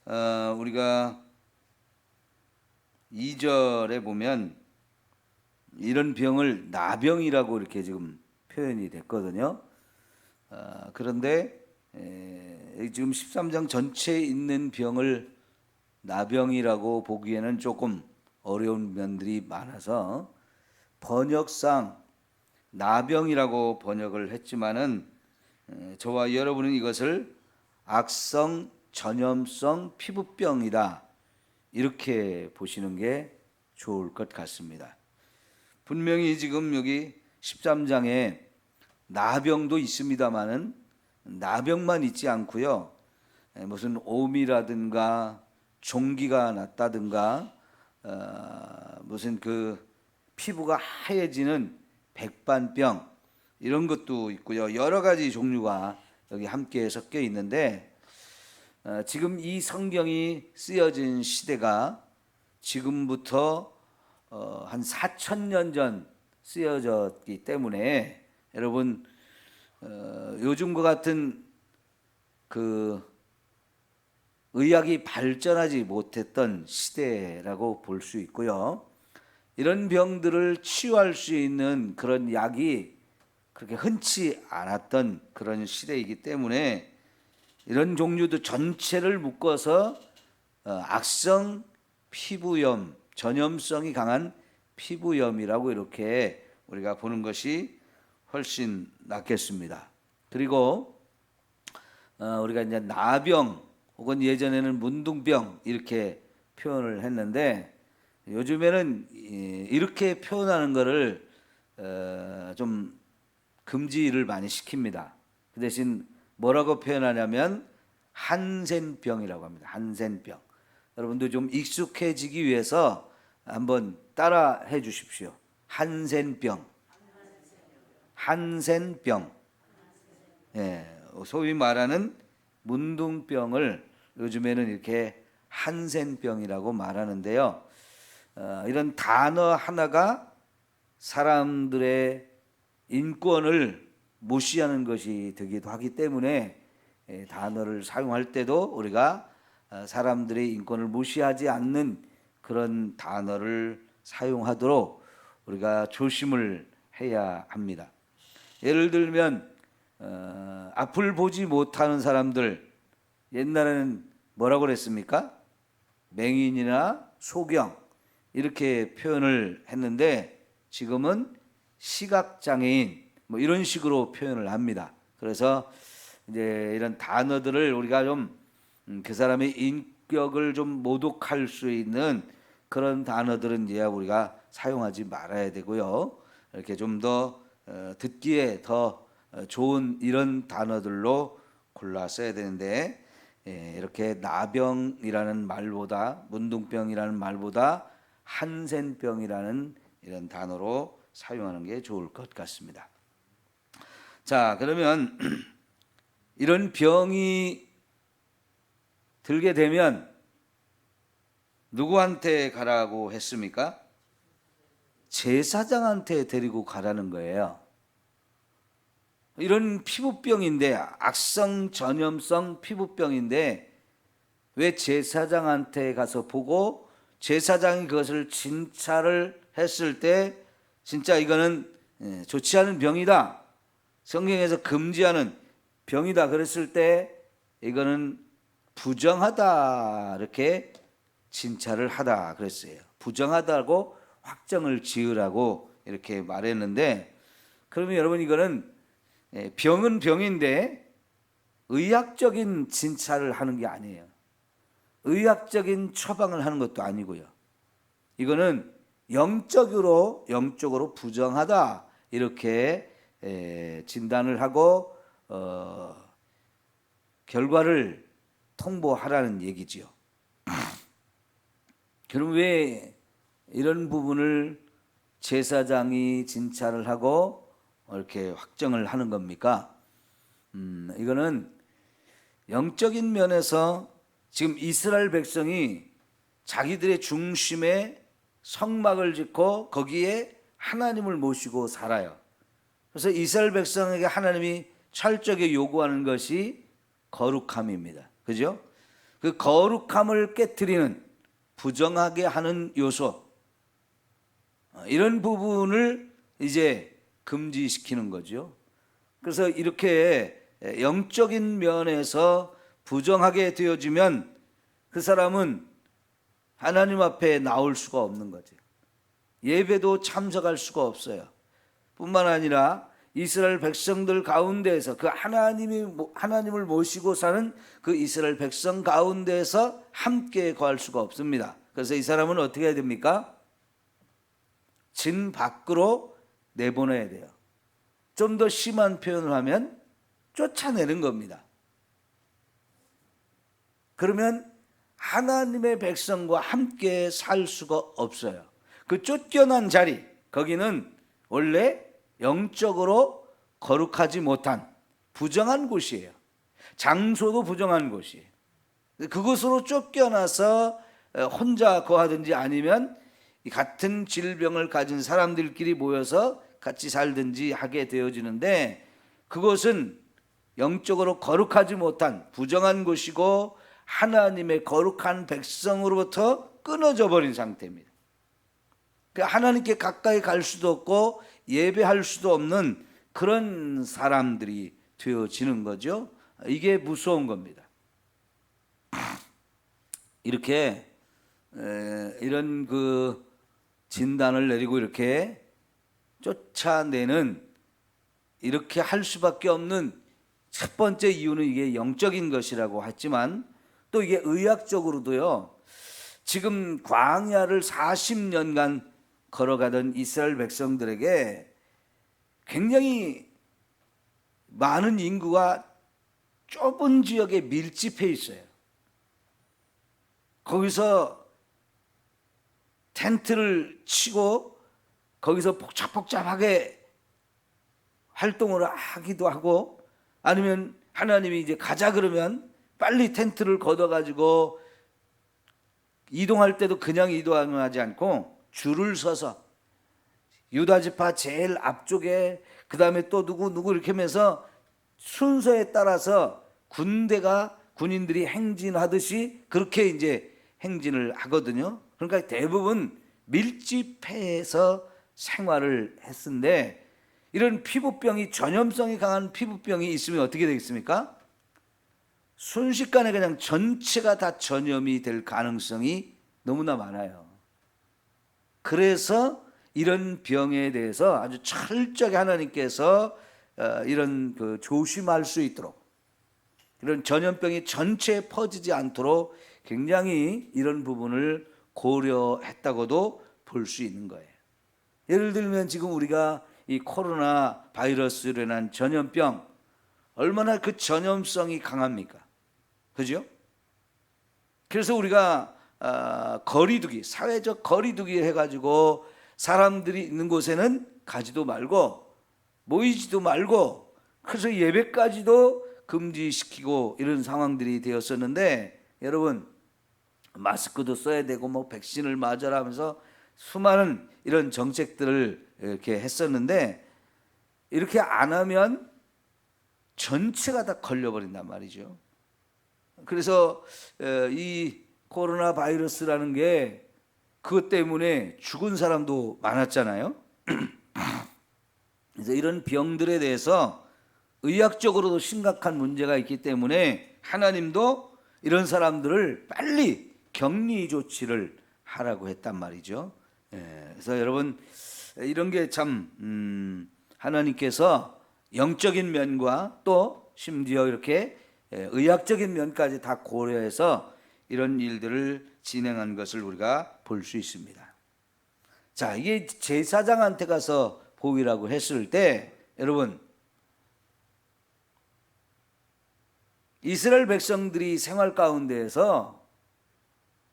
우리가 2절에 보면 이런 병을 나병이라고 이렇게 지금 표현이 됐거든요. 그런데 지금 13장 전체에 있는 병을 나병이라고 보기에는 조금 어려운 면들이 많아서 번역상 나병이라고 번역을 했지만은 저와 여러분은 이것을 악성 전염성 피부병이다 이렇게 보시는 게 좋을 것 같습니다. 분명히 지금 여기 13장에 나병도 있습니다마는 나병만 있지 않고요. 무슨 오미라든가 종기가 났다든가 무슨 그 피부가 하얘지는 백반병 이런 것도 있고요. 여러 가지 종류가 여기 함께 섞여 있는데 지금 이 성경이 쓰여진 시대가 지금부터 한 4,000년 전 쓰여졌기 때문에 여러분 요즘과 같은 그 의학이 발전하지 못했던 시대라고 볼 수 있고요. 이런 병들을 치유할 수 있는 그런 약이 그렇게 흔치 않았던 그런 시대이기 때문에 이런 종류도 전체를 묶어서 악성 피부염, 전염성이 강한 피부염이라고 이렇게 우리가 보는 것이 훨씬 낫겠습니다. 그리고 우리가 이제 나병 혹은 예전에는 문둥병 이렇게 표현을 했는데 요즘에는 이렇게 표현하는 것을 좀 금지를 많이 시킵니다. 그 대신 뭐라고 표현하냐면 한센병이라고 합니다. 한센병. 여러분도 좀 익숙해지기 위해서 한번 따라 해 주십시오. 한센병. 한센병. 예, 소위 말하는 문둥병을 요즘에는 이렇게 한센병이라고 말하는데요. 이런 단어 하나가 사람들의 인권을 무시하는 것이 되기도 하기 때문에 단어를 사용할 때도 우리가 사람들의 인권을 무시하지 않는 그런 단어를 사용하도록 우리가 조심을 해야 합니다. 예를 들면 앞을 보지 못하는 사람들 옛날에는 뭐라고 그랬습니까? 맹인이나 소경 이렇게 표현을 했는데 지금은 시각장애인 뭐 이런 식으로 표현을 합니다. 그래서 이제 이런 단어들을 우리가 좀 그 사람의 인격을 좀 모독할 수 있는 그런 단어들은 이제 우리가 사용하지 말아야 되고요. 이렇게 좀 더 듣기에 더 좋은 이런 단어들로 골라 써야 되는데 이렇게 나병이라는 말보다 문둥병이라는 말보다 한센병이라는 이런 단어로 사용하는 게 좋을 것 같습니다. 자, 그러면 이런 병이 들게 되면 누구한테 가라고 했습니까? 제사장한테 데리고 가라는 거예요. 이런 피부병인데 악성 전염성 피부병인데 왜 제사장한테 가서 보고 제사장이 그것을 진찰을 했을 때 진짜 이거는 좋지 않은 병이다. 성경에서 금지하는 병이다. 그랬을 때 이거는 부정하다. 이렇게 진찰을 하다 그랬어요. 부정하다고 확정을 지으라고 이렇게 말했는데 그러면 여러분 이거는 병은 병인데 의학적인 진찰을 하는 게 아니에요. 의학적인 처방을 하는 것도 아니고요. 이거는 영적으로 부정하다 이렇게 진단을 하고 결과를 통보하라는 얘기지요. 그럼 왜 이런 부분을 제사장이 진찰을 하고 이렇게 확정을 하는 겁니까? 이거는 영적인 면에서 지금 이스라엘 백성이 자기들의 중심에 성막을 짓고 거기에 하나님을 모시고 살아요. 그래서 이스라엘 백성에게 하나님이 철저하게 요구하는 것이 거룩함입니다. 그죠? 그 거룩함을 깨트리는, 부정하게 하는 요소, 이런 부분을 이제 금지시키는 거죠. 그래서 이렇게 영적인 면에서 부정하게 되어지면 그 사람은 하나님 앞에 나올 수가 없는 거죠. 예배도 참석할 수가 없어요. 뿐만 아니라 이스라엘 백성들 가운데에서 그 하나님을 모시고 사는 그 이스라엘 백성 가운데에서 함께 거할 수가 없습니다. 그래서 이 사람은 어떻게 해야 됩니까? 진 밖으로 내보내야 돼요. 좀 더 심한 표현을 하면 쫓아내는 겁니다. 그러면 하나님의 백성과 함께 살 수가 없어요. 그 쫓겨난 자리, 거기는 원래 영적으로 거룩하지 못한 부정한 곳이에요. 장소도 부정한 곳이에요. 그곳으로 쫓겨나서 혼자 거하든지 아니면 같은 질병을 가진 사람들끼리 모여서 같이 살든지 하게 되어지는데, 그것은 영적으로 거룩하지 못한 부정한 곳이고 하나님의 거룩한 백성으로부터 끊어져 버린 상태입니다. 하나님께 가까이 갈 수도 없고 예배할 수도 없는 그런 사람들이 되어지는 거죠. 이게 무서운 겁니다. 이렇게 이런 그 진단을 내리고 이렇게 쫓아내는, 이렇게 할 수밖에 없는 첫 번째 이유는 이게 영적인 것이라고 했지만, 또 이게 의학적으로도요, 지금 광야를 40년간 걸어가던 이스라엘 백성들에게 굉장히 많은 인구가 좁은 지역에 밀집해 있어요. 거기서 텐트를 치고 거기서 복잡복잡하게 활동을 하기도 하고, 아니면 하나님이 이제 가자 그러면 빨리 텐트를 걷어가지고 이동할 때도 그냥 이동하지 않고 줄을 서서 유다 지파 제일 앞쪽에, 그 다음에 또 누구 이렇게 하면서 순서에 따라서 군인들이 행진하듯이 그렇게 이제 행진을 하거든요. 그러니까 대부분 밀집해서 생활을 했는데, 이런 피부병이, 전염성이 강한 피부병이 있으면 어떻게 되겠습니까? 순식간에 그냥 전체가 다 전염이 될 가능성이 너무나 많아요. 그래서 이런 병에 대해서 아주 철저하게 하나님께서 이런 그 조심할 수 있도록, 이런 전염병이 전체에 퍼지지 않도록 굉장히 이런 부분을 고려했다고도 볼 수 있는 거예요. 예를 들면 지금 우리가 이 코로나 바이러스로 인한 전염병, 얼마나 그 전염성이 강합니까? 그죠? 그래서 우리가 거리두기, 사회적 거리두기 해가지고 사람들이 있는 곳에는 가지도 말고 모이지도 말고, 그래서 예배까지도 금지시키고 이런 상황들이 되었었는데, 여러분 마스크도 써야 되고 뭐 백신을 맞아라 하면서 수많은 이런 정책들을 이렇게 했었는데, 이렇게 안 하면 전체가 다 걸려버린단 말이죠. 그래서 이 코로나 바이러스라는 게 그것 때문에 죽은 사람도 많았잖아요. 그래서 이런 병들에 대해서 의학적으로도 심각한 문제가 있기 때문에 하나님도 이런 사람들을 빨리 격리 조치를 하라고 했단 말이죠. 그래서 여러분, 이런 게 참 하나님께서 영적인 면과 또 심지어 이렇게 의학적인 면까지 다 고려해서 이런 일들을 진행한 것을 우리가 볼 수 있습니다. 자, 이게 제사장한테 가서 보이라고 했을 때, 여러분, 이스라엘 백성들이 생활 가운데에서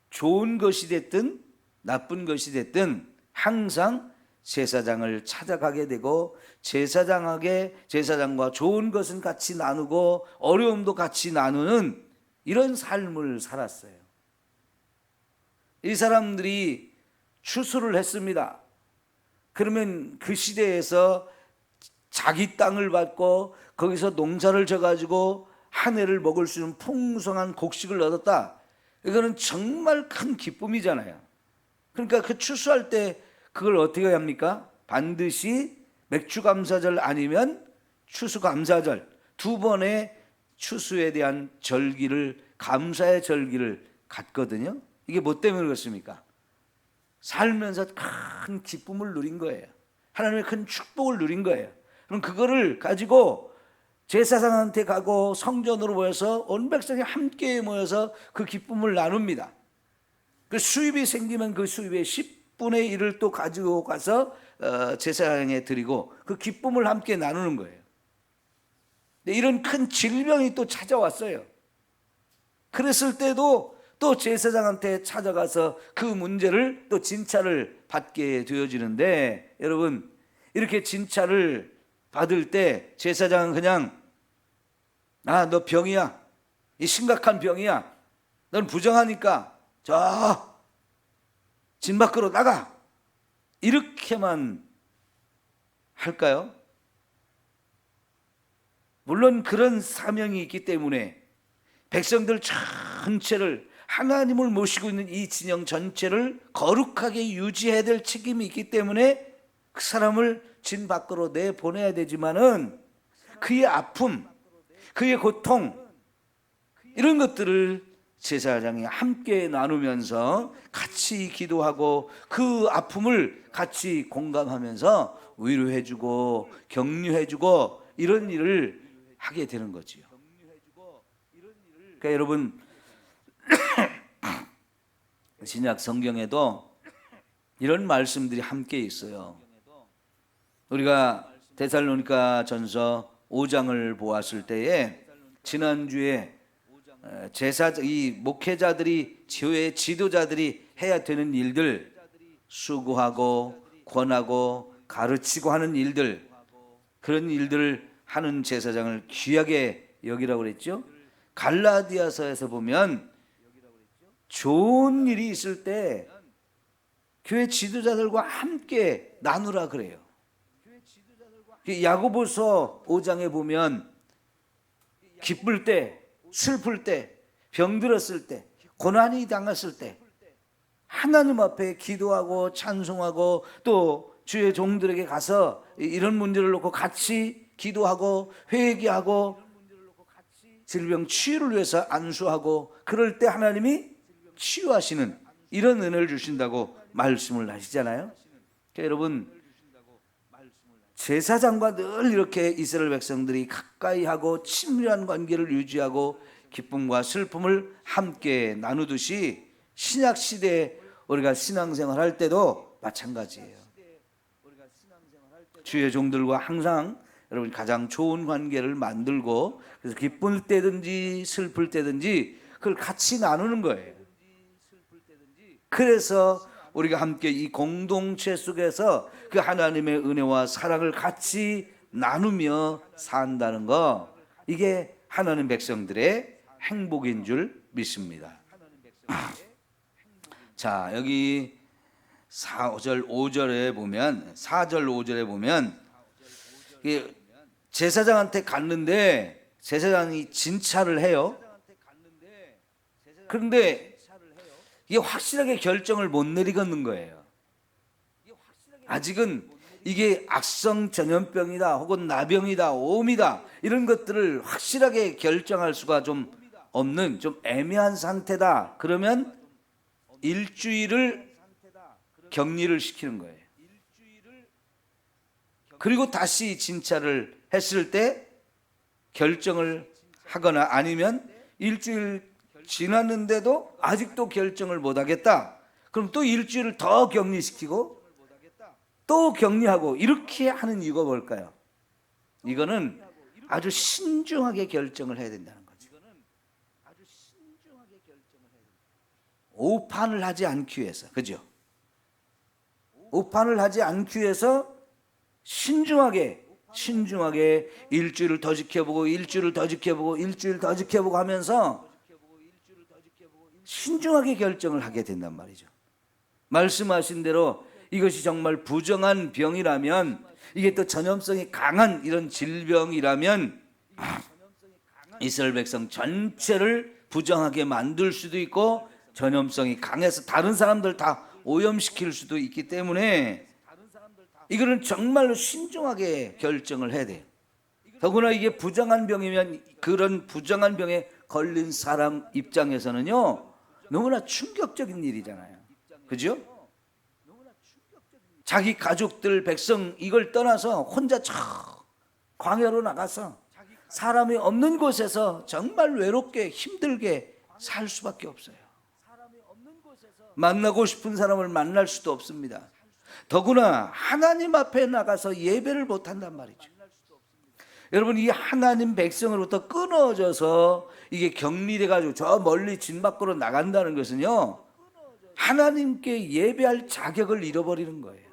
좋은 것이 됐든 나쁜 것이 됐든 항상 제사장을 찾아가게 되고, 제사장과 좋은 것은 같이 나누고 어려움도 같이 나누는 이런 삶을 살았어요. 이 사람들이 추수를 했습니다. 그러면 그 시대에서 자기 땅을 받고 거기서 농사를 져가지고 한 해를 먹을 수 있는 풍성한 곡식을 얻었다. 이거는 정말 큰 기쁨이잖아요. 그러니까 그 추수할 때 그걸 어떻게 합니까? 반드시 맥주감사절 아니면 추수감사절, 두 번의 추수에 대한 절기를, 감사의 절기를 갖거든요. 이게 뭐 때문에 그렇습니까? 살면서 큰 기쁨을 누린 거예요. 하나님의 큰 축복을 누린 거예요. 그럼 그거를 가지고 제사장한테 가고 성전으로 모여서 온 백성이 함께 모여서 그 기쁨을 나눕니다. 그 수입이 생기면 그 수입의 10분의 1을 또 가지고 가서 제사장에 드리고 그 기쁨을 함께 나누는 거예요. 근데 이런 큰 질병이 또 찾아왔어요. 그랬을 때도 또 제사장한테 찾아가서 그 문제를 또 진찰을 받게 되어지는데, 여러분, 이렇게 진찰을 받을 때 제사장은 그냥 너 병이야, 이 심각한 병이야, 넌 부정하니까 저 진 밖으로 나가, 이렇게만 할까요? 물론 그런 사명이 있기 때문에 백성들 전체를, 하나님을 모시고 있는 이 진영 전체를 거룩하게 유지해야 될 책임이 있기 때문에 그 사람을 진 밖으로 내보내야 되지만은 그의 아픔, 그의 고통, 이런 것들을 제사장이 함께 나누면서 같이 기도하고 그 아픔을 같이 공감하면서 위로해주고 격려해주고 이런 일을 하게 되는 거지요. 그러니까 여러분, 신약 성경에도 이런 말씀들이 함께 있어요. 우리가 데살로니가 전서 5장을 보았을 때에 지난주에 이 목회자들이, 교회 지도자들이 해야 되는 일들, 수고하고 권하고 가르치고 하는 일들, 그런 일들을 하는 제사장을 귀하게 여기라고 그랬죠. 갈라디아서에서 보면 좋은 일이 있을 때 교회 지도자들과 함께 나누라 그래요. 야고보서 5장에 보면 기쁠 때, 슬플 때, 병들었을 때, 고난이 당했을 때 하나님 앞에 기도하고 찬송하고 또 주의 종들에게 가서 이런 문제를 놓고 같이 기도하고 회개하고 질병 치유를 위해서 안수하고, 그럴 때 하나님이 치유하시는 이런 은혜를 주신다고 말씀을 하시잖아요. 그러니까 여러분, 제사장과 늘 이렇게 이스라엘 백성들이 가까이 하고 친밀한 관계를 유지하고 기쁨과 슬픔을 함께 나누듯이 신약 시대에 우리가 신앙생활 할 때도 마찬가지예요. 주의 종들과 항상 여러분 가장 좋은 관계를 만들고, 그래서 기쁠 때든지 슬플 때든지 그걸 같이 나누는 거예요. 그래서 우리가 함께 이 공동체 속에서 그 하나님의 은혜와 사랑을 같이 나누며 산다는 거, 이게 하나님 백성들의 행복인 줄 믿습니다. 자, 여기 4절 5절에 보면, 4절 5절에 보면 제사장한테 갔는데 제사장이 진찰을 해요. 그런데 이게 확실하게 결정을 못 내리겠는 거예요. 아직은 이게 악성 전염병이다 혹은 나병이다 오미다 이런 것들을 확실하게 결정할 수가 좀 없는, 좀 애매한 상태다. 그러면 일주일을 격리를 시키는 거예요. 그리고 다시 진찰을 했을 때 결정을 하거나, 아니면 일주일 지났는데도 아직도 결정을 못 하겠다. 그럼 또 일주일을 더 격리시키고 또 격리하고, 이렇게 하는 이유가 뭘까요? 이거는 아주 신중하게 결정을 해야 된다는 거죠. 오판을 하지 않기 위해서, 그죠? 오판을 하지 않기 위해서 신중하게 일주일을 더 지켜보고 일주일을 더 지켜보고 일주일 더 지켜보고 하면서 신중하게 결정을 하게 된단 말이죠. 말씀하신 대로 이것이 정말 부정한 병이라면, 이게 또 전염성이 강한 이런 질병이라면 이스라엘 백성 전체를 부정하게 만들 수도 있고 전염성이 강해서 다른 사람들 다 오염시킬 수도 있기 때문에 이거는 정말로 신중하게 결정을 해야 돼요. 더구나 이게 부정한 병이면 그런 부정한 병에 걸린 사람 입장에서는요 너무나 충격적인 일이잖아요. 그죠? 자기 가족들 백성 이걸 떠나서 혼자 저 광야로 나가서 사람이 없는 곳에서 정말 외롭게 힘들게 살 수밖에 없어요. 만나고 싶은 사람을 만날 수도 없습니다. 더구나 하나님 앞에 나가서 예배를 못한단 말이죠. 여러분 이 하나님 백성으로부터 끊어져서 이게 격리돼 가지고 저 멀리 진 밖으로 나간다는 것은요 하나님께 예배할 자격을 잃어버리는 거예요.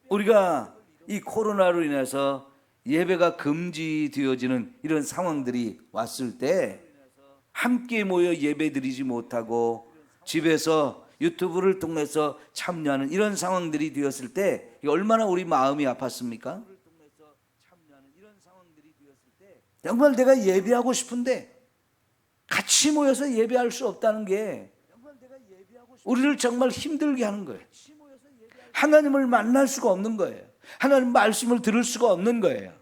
우리가 이 코로나로 인해서 예배가 금지되어지는 이런 상황들이 왔을 때 함께 모여 예배드리지 못하고 집에서 유튜브를 통해서 참여하는 이런 상황들이 되었을 때 얼마나 우리 마음이 아팠습니까? 정말 내가 예배하고 싶은데 같이 모여서 예배할 수 없다는 게 우리를 정말 힘들게 하는 거예요. 하나님을 만날 수가 없는 거예요. 하나님 말씀을 들을 수가 없는 거예요.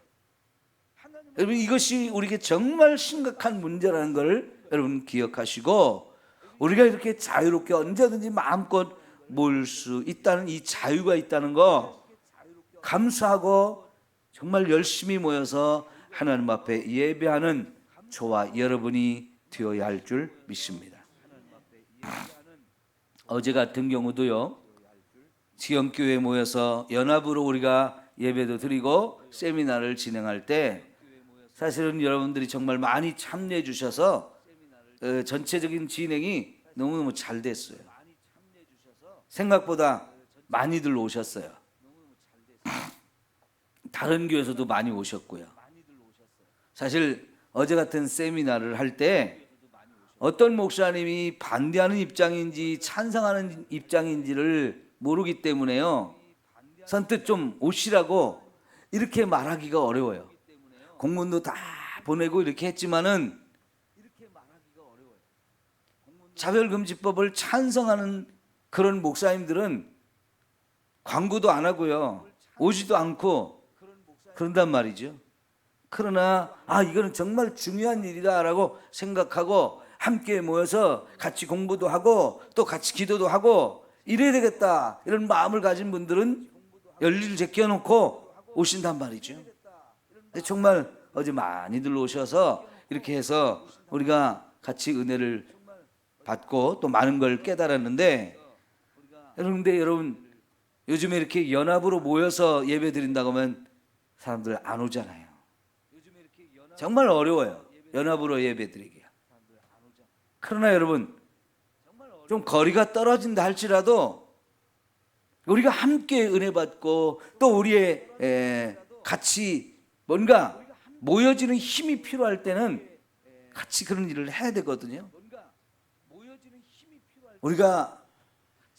여러분 이것이 우리에게 정말 심각한 문제라는 걸 여러분 기억하시고 우리가 이렇게 자유롭게 언제든지 마음껏 모일 수 있다는 이 자유가 있다는 거 감사하고 정말 열심히 모여서 하나님 앞에 예배하는 저와 여러분이 되어야 할 줄 믿습니다. 어제 같은 경우도요 지영교회에 모여서 연합으로 우리가 예배도 드리고 세미나를 진행할 때 사실은 여러분들이 정말 많이 참여해 주셔서 전체적인 진행이 너무너무 잘 됐어요. 생각보다 많이들 오셨어요. 다른 교회에서도 많이 오셨고요. 사실 어제 같은 세미나를 할 때 어떤 목사님이 반대하는 입장인지 찬성하는 입장인지를 모르기 때문에요. 선뜻 좀 오시라고 이렇게 말하기가 어려워요. 공문도 다 보내고 이렇게 했지만은 차별금지법을 찬성하는 그런 목사님들은 광고도 안 하고요. 오지도 않고 그런단 말이죠. 그러나 이거는 정말 중요한 일이다라고 생각하고 함께 모여서 같이 공부도 하고 또 같이 기도도 하고 이래야 되겠다 이런 마음을 가진 분들은 열리를 제껴놓고 오신단 말이죠. 근데 정말 어제 많이들 오셔서 이렇게 해서 우리가 같이 은혜를 받고 또 많은 걸 깨달았는데 여러분 요즘에 이렇게 연합으로 모여서 예배 드린다고 하면 사람들 안 오잖아요. 정말 어려워요. 연합으로 예배 드리기가. 그러나 여러분 좀 거리가 떨어진다 할지라도 우리가 함께 은혜 받고 또 우리의 같이 뭔가 모여지는 힘이 필요할 때는 같이 그런 일을 해야 되거든요. 우리가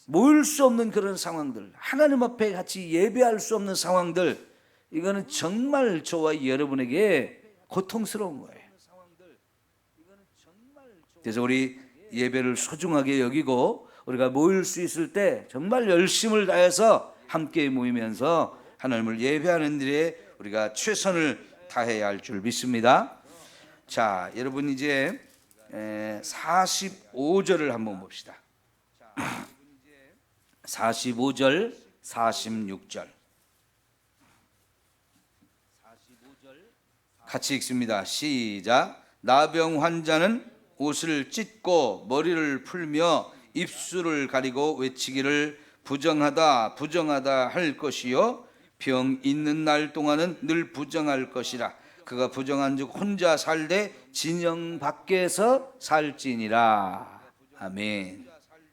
모일 수 없는 그런 상황들, 하나님 앞에 같이 예배할 수 없는 상황들, 이거는 정말 저와 여러분에게 고통스러운 거예요. 그래서 우리 예배를 소중하게 여기고 우리가 모일 수 있을 때 정말 열심을 다해서 함께 모이면서 하나님을 예배하는 일에 우리가 최선을 다해야 할 줄 믿습니다. 자, 여러분 이제 45절을 한번 봅시다. 45절, 46절 같이 읽습니다. 시작. 나병 환자는 옷을 찢고 머리를 풀며 입술을 가리고 외치기를 부정하다 부정하다 할 것이요 병 있는 날 동안은 늘 부정할 것이라. 그가 부정한즉 혼자 살되 진영 밖에서 살지니라. 아멘.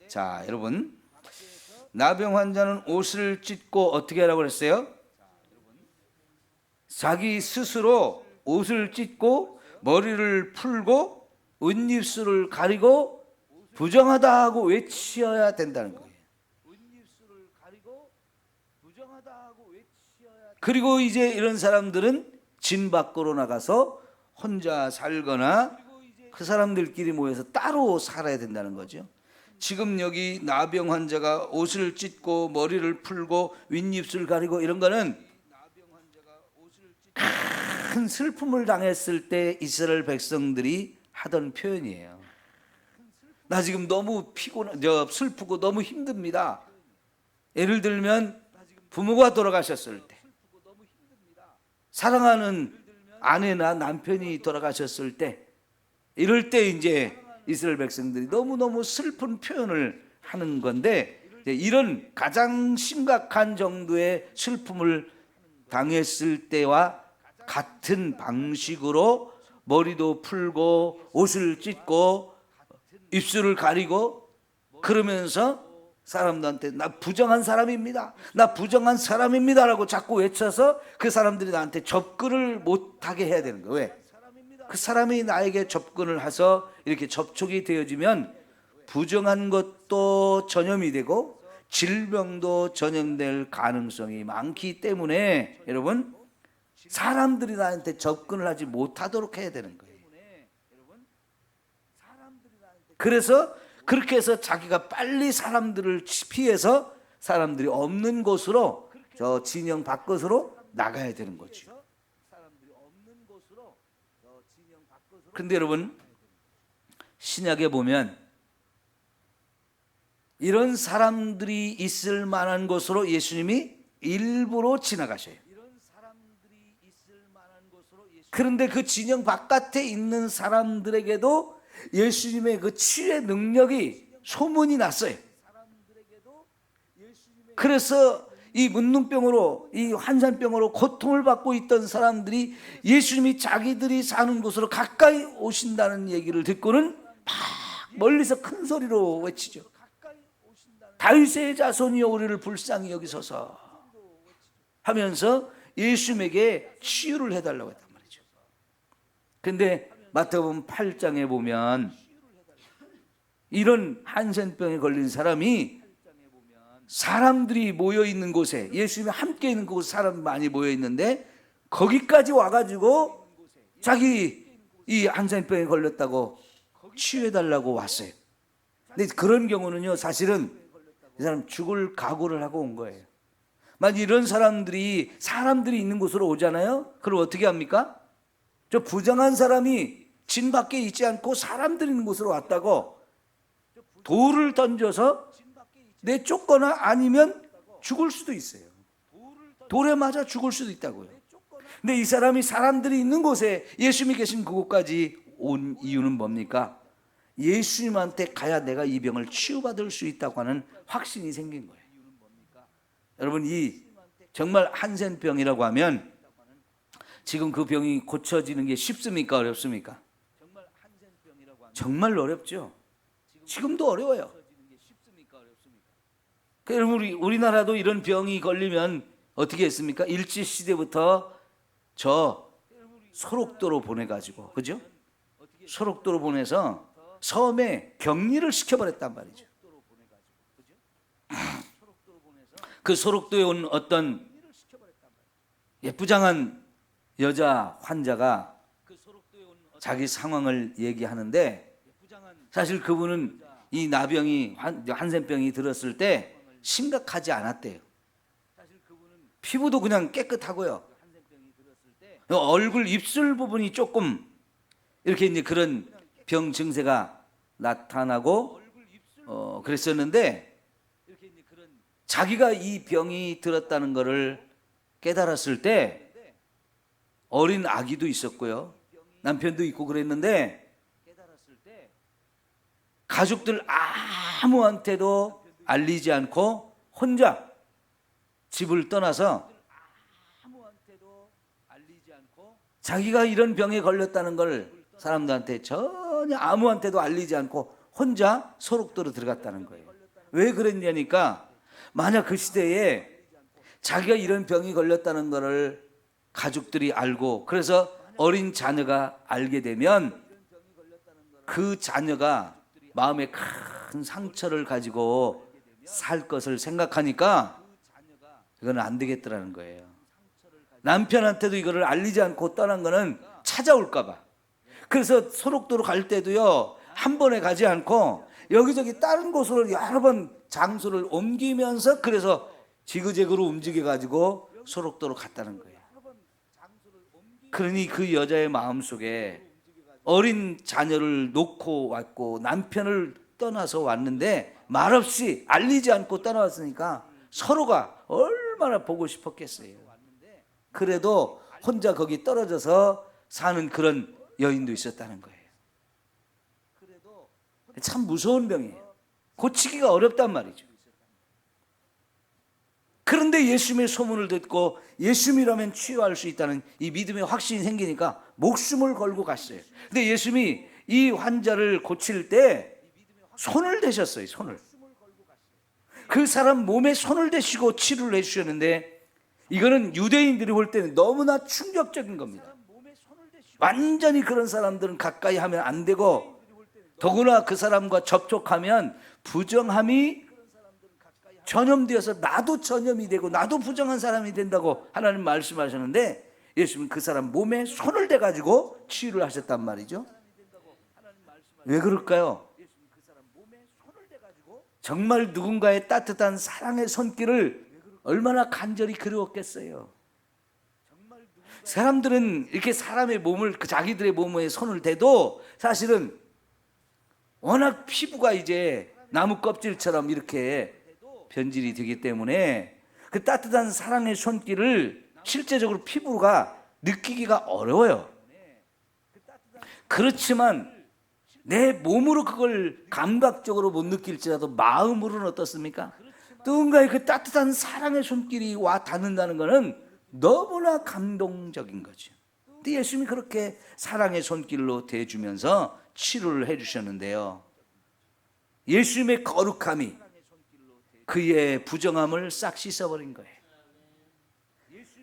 자, 여러분 나병 환자는 옷을 찢고 어떻게 하라고 그랬어요? 자기 스스로 옷을 찢고 머리를 풀고 은입술을 가리고 부정하다 하고 외치어야 된다는 거예요. 그리고 이제 이런 사람들은 진 밖으로 나가서 혼자 살거나 그 사람들끼리 모여서 따로 살아야 된다는 거죠. 지금 여기 나병 환자가 옷을 찢고 머리를 풀고 윗입술 가리고 이런 거는 큰 슬픔을 당했을 때 이스라엘 백성들이 하던 표현이에요. 나 지금 너무 슬프고 너무 힘듭니다. 예를 들면 부모가 돌아가셨을 때, 사랑하는 아내나 남편이 돌아가셨을 때, 이럴 때 이제 이스라엘 백성들이 너무너무 슬픈 표현을 하는 건데, 이런 가장 심각한 정도의 슬픔을 당했을 때와 같은 방식으로 머리도 풀고 옷을 찢고 입술을 가리고 그러면서 사람들한테 나 부정한 사람입니다, 나 부정한 사람입니다 라고 자꾸 외쳐서 그 사람들이 나한테 접근을 못하게 해야 되는 거예요. 왜? 그 사람이 나에게 접근을 해서 이렇게 접촉이 되어지면 부정한 것도 전염이 되고 질병도 전염될 가능성이 많기 때문에 여러분, 사람들이 나한테 접근을 하지 못하도록 해야 되는 거예요. 그래서 그렇게 해서 자기가 빨리 사람들을 피해서 사람들이 없는 곳으로, 저 진영 밖으로 나가야 되는 거죠. 그런데 여러분, 신약에 보면 이런 사람들이 있을 만한 곳으로 예수님이 일부러 지나가셔요. 그런데 그 진영 바깥에 있는 사람들에게도 예수님의 그 치유의 능력이 소문이 났어요. 그래서 이 문둥병으로, 이 환산병으로 고통을 받고 있던 사람들이 예수님이 자기들이 사는 곳으로 가까이 오신다는 얘기를 듣고는 막 멀리서 큰 소리로 외치죠. 다윗의 자손이여 우리를 불쌍히 여기소서 하면서 예수님에게 치유를 해달라고 했단 말이죠. 그런데 마태복음 8장에 보면 이런 한센병에 걸린 사람이 사람들이 모여있는 곳에, 예수님이 함께 있는 곳에 사람이 많이 모여있는데 거기까지 와가지고 자기 이 한센병에 걸렸다고 치유해달라고 왔어요. 근데 그런 경우는요, 사실은 이 사람 죽을 각오를 하고 온 거예요. 만약 이런 사람들이 있는 곳으로 오잖아요. 그럼 어떻게 합니까? 저 부정한 사람이 진 밖에 있지 않고 사람들이 있는 곳으로 왔다고 돌을 던져서 내쫓거나 아니면 죽을 수도 있어요. 돌에 맞아 죽을 수도 있다고요. 근데 이 사람이 사람들이 있는 곳에, 예수님이 계신 그곳까지 온 이유는 뭡니까? 예수님한테 가야 내가 이 병을 치유받을 수 있다고 하는 확신이 생긴 거예요. 여러분, 이 정말 한센병이라고 하면 지금 그 병이 고쳐지는 게 쉽습니까? 어렵습니까? 정말 어렵죠. 지금도 어려워요. 여러분, 우리나라도 이런 병이 걸리면 어떻게 했습니까? 일제시대부터 저 소록도로 보내가지고, 그죠? 소록도로 보내서 섬에 격리를 시켜버렸단 말이죠. 그 소록도에 온 어떤 예쁘장한 여자 환자가 자기 상황을 얘기하는데, 사실 그분은 이 나병이, 한센병이 들었을 때 심각하지 않았대요. 피부도 그냥 깨끗하고요. 얼굴, 입술 부분이 조금 이렇게 이제 그런 병 증세가 나타나고 그랬었는데, 자기가 이 병이 들었다는 것을 깨달았을 때 어린 아기도 있었고요, 남편도 있고 그랬는데 가족들 아무한테도 알리지 않고 혼자 집을 떠나서 자기가 이런 병에 걸렸다는 걸 사람들한테 전혀 아무한테도 알리지 않고 혼자 소록도로 들어갔다는 거예요. 왜 그랬냐니까, 만약 그 시대에 자기가 이런 병이 걸렸다는 것을 가족들이 알고, 그래서 어린 자녀가 알게 되면 그 자녀가 마음에 큰 상처를 가지고 살 것을 생각하니까 이거는 안 되겠더라는 거예요. 남편한테도 이거를 알리지 않고 떠난 거는 찾아올까 봐. 그래서 소록도로 갈 때도요, 한 번에 가지 않고 여기저기 다른 곳으로 여러 번 장소를 옮기면서 그래서 지그재그로 움직여 가지고 소록도로 갔다는 거예요. 그러니 그 여자의 마음속에 어린 자녀를 놓고 왔고 남편을 떠나서 왔는데 말없이 알리지 않고 떠나왔으니까 서로가 얼마나 보고 싶었겠어요. 그래도 혼자 거기 떨어져서 사는 그런 여인도 있었다는 거예요. 참 무서운 병이에요. 고치기가 어렵단 말이죠. 그런데 예수님의 소문을 듣고 예수님이라면 치유할 수 있다는 이 믿음의 확신이 생기니까 목숨을 걸고 갔어요. 근데 예수님이 이 환자를 고칠 때 손을 대셨어요. 손을. 그 사람 몸에 손을 대시고 치료를 해주셨는데 이거는 유대인들이 볼 때는 너무나 충격적인 겁니다. 완전히 그런 사람들은 가까이 하면 안 되고 더구나 그 사람과 접촉하면 부정함이 전염되어서 나도 전염이 되고 나도 부정한 사람이 된다고 하나님 말씀하셨는데 예수님은 그 사람 몸에 손을 대가지고 치유를 하셨단 말이죠. 왜 그럴까요? 정말 누군가의 따뜻한 사랑의 손길을 얼마나 간절히 그리웠겠어요. 사람들은 이렇게 사람의 몸을 자기들의 몸에 손을 대도 사실은 워낙 피부가 이제 나무 껍질처럼 이렇게 변질이 되기 때문에 그 따뜻한 사랑의 손길을 실제적으로 피부가 느끼기가 어려워요. 그렇지만 내 몸으로 그걸 감각적으로 못 느낄지라도 마음으로는 어떻습니까? 누군가의 그 따뜻한 사랑의 손길이 와 닿는다는 것은 너무나 감동적인 거죠. 근데 예수님이 그렇게 사랑의 손길로 대주면서 치료를 해주셨는데요, 예수님의 거룩함이 그의 부정함을 싹 씻어버린 거예요.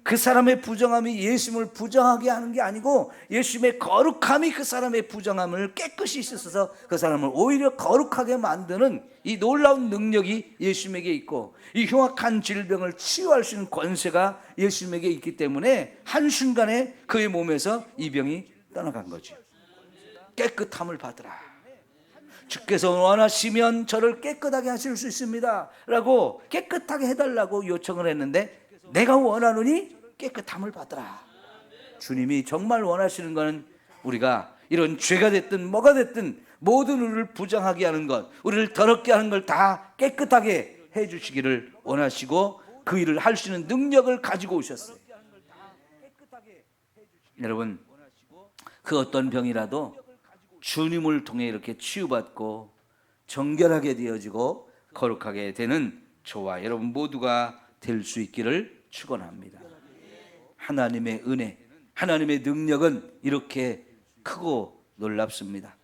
그 사람의 부정함이 예수님을 부정하게 하는 게 아니고 예수님의 거룩함이 그 사람의 부정함을 깨끗이 씻어서 그 사람을 오히려 거룩하게 만드는 이 놀라운 능력이 예수님에게 있고 이 흉악한 질병을 치유할 수 있는 권세가 예수님에게 있기 때문에 한순간에 그의 몸에서 이 병이 떠나간 거죠. 깨끗함을 받으라. 주께서 원하시면 저를 깨끗하게 하실 수 있습니다 라고 깨끗하게 해달라고 요청을 했는데 내가 원하노니 깨끗함을 받으라. 주님이 정말 원하시는 것은 우리가 이런 죄가 됐든 뭐가 됐든 모든 우리를 부정하게 하는 것, 우리를 더럽게 하는 걸 다 깨끗하게 해주시기를 원하시고 그 일을 할 수 있는 능력을 가지고 오셨어요. 여러분, 그 어떤 병이라도 주님을 통해 이렇게 치유받고 정결하게 되어지고 거룩하게 되는 저와 여러분 모두가 될 수 있기를 축원합니다. 하나님의 은혜, 하나님의 능력은 이렇게 크고 놀랍습니다.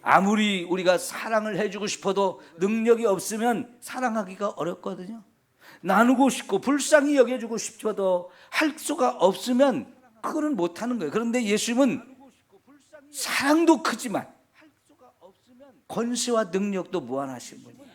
아무리 우리가 사랑을 해주고 싶어도 능력이 없으면 사랑하기가 어렵거든요. 나누고 싶고 불쌍히 여겨주고 싶어도 할 수가 없으면 그거는 못하는 거예요. 그런데 예수님은 사랑도 크지만 권세와 능력도 무한하신 분이에요.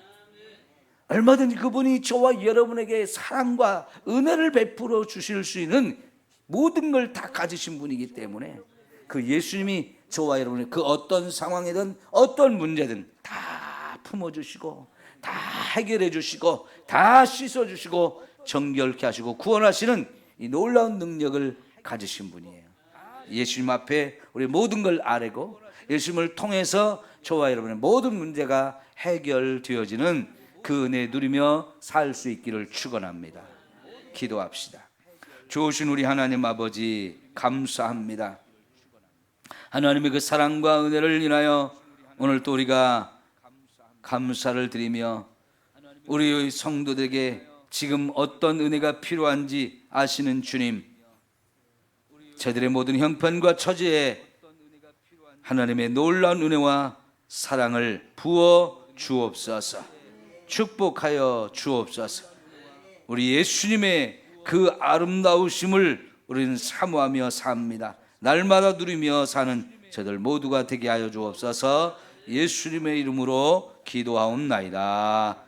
얼마든지 그분이 저와 여러분에게 사랑과 은혜를 베풀어 주실 수 있는 모든 걸 다 가지신 분이기 때문에 그 예수님이 저와 여러분의 그 어떤 상황이든 어떤 문제든 다 품어주시고 다 해결해 주시고 다 씻어주시고 정결케 하시고 구원하시는 이 놀라운 능력을 가지신 분이에요. 예수님 앞에 우리 모든 걸 아뢰고 예수님을 통해서 저와 여러분의 모든 문제가 해결되어지는 그 은혜 누리며 살 수 있기를 축원합니다. 기도합시다. 좋으신 우리 하나님 아버지 감사합니다. 하나님의 그 사랑과 은혜를 인하여 오늘 또 우리가 감사를 드리며 우리 성도들에게 지금 어떤 은혜가 필요한지 아시는 주님, 저들의 모든 형편과 처지에 하나님의 놀라운 은혜와 사랑을 부어 주옵소서. 축복하여 주옵소서. 우리 예수님의 그 아름다우심을 우리는 사모하며 삽니다. 날마다 누리며 사는 저들 모두가 되게 하여 주옵소서. 예수님의 이름으로 기도하옵나이다.